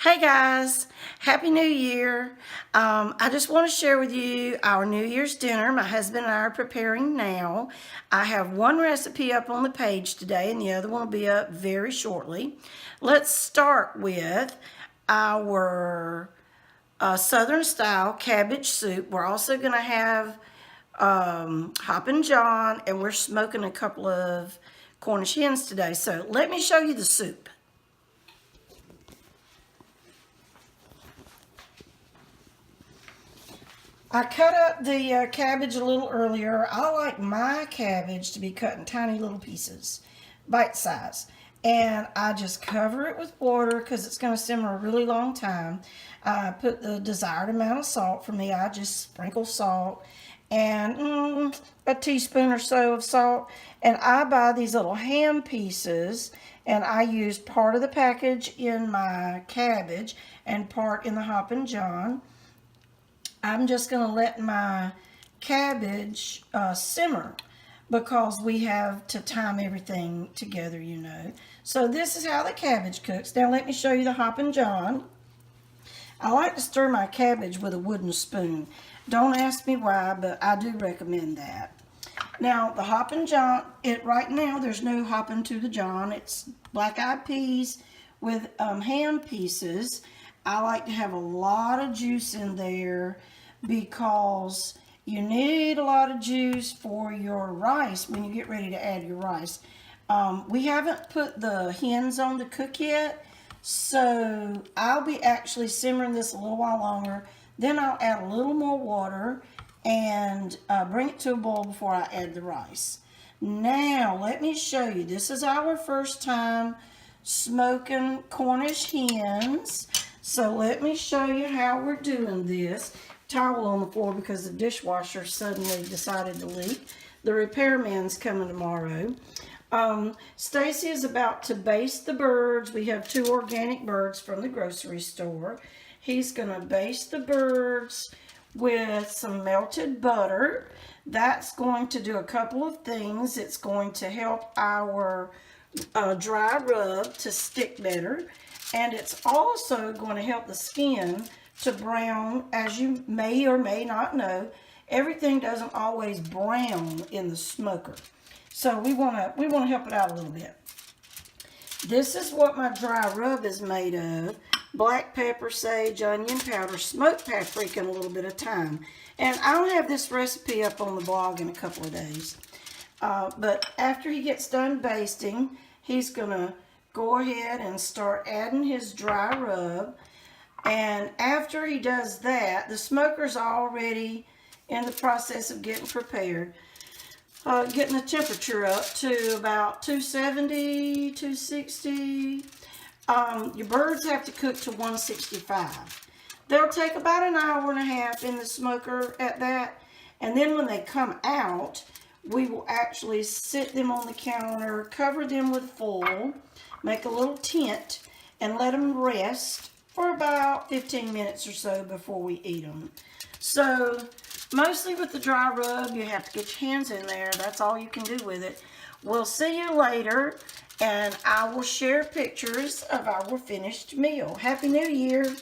Hey guys, Happy New Year. I just want to share with you our New Year's dinner. My husband and I are preparing now. I have one recipe up on the page today and the other one will be up very shortly. Let's start with our Southern style cabbage soup. We're also going to have HoppingJohn, and we're smoking a couple of Cornish hens today. So let me show you the soup. I cut up the cabbage a little earlier. I like my cabbage to be cut in tiny little pieces, bite size. And I just cover it with water because it's going to simmer a really long time. I put the desired amount of salt. For me, I just sprinkle salt and a teaspoon or so of salt. And I buy these little ham pieces, and I use part of the package in my cabbage and part in the HoppingJohn. I'm just going to let my cabbage simmer because we have to time everything together, you know. So this is how the cabbage cooks. Now let me show you the HoppingJohn. I like to stir my cabbage with a wooden spoon. Don't ask me why, but I do recommend that. Now the HoppingJohn, right now there's no hopping to the John. It's black-eyed peas with ham pieces. I like to have a lot of juice in there because you need a lot of juice for your rice when you get ready to add your rice. We haven't put the hens on to cook yet, so I'll be actually simmering this a little while longer. Then I'll add a little more water and bring it to a boil before I add the rice. Now let me show you. This is our first time smoking Cornish hens. So let me show you how we're doing this. Towel on the floor because the dishwasher suddenly decided to leak. The repairman's coming tomorrow. Stacy is about to baste the birds. We have 2 organic birds from the grocery store. He's going to baste the birds with some melted butter. That's going to do a couple of things. It's going to help our dry rub to stick better. And it's also going to help the skin to brown. As you may or may not know, everything doesn't always brown in the smoker. So we want to help it out a little bit. This is what my dry rub is made of. Black pepper, sage, onion powder, smoked paprika, and a little bit of thyme. And I'll have this recipe up on the blog in a couple of days. But after he gets done basting, he's going to go ahead and start adding his dry rub. And after he does that, the smoker's already in the process of getting prepared. Getting the temperature up to about 270, 260. Your birds have to cook to 165. They'll take about an hour and a half in the smoker at that. And then when they come out, we will actually sit them on the counter, cover them with foil, make a little tent, and let them rest for about 15 minutes or so before we eat them. So mostly with the dry rub, you have to get your hands in there. That's all you can do with it. We'll see you later, and I will share pictures of our finished meal. Happy New Year.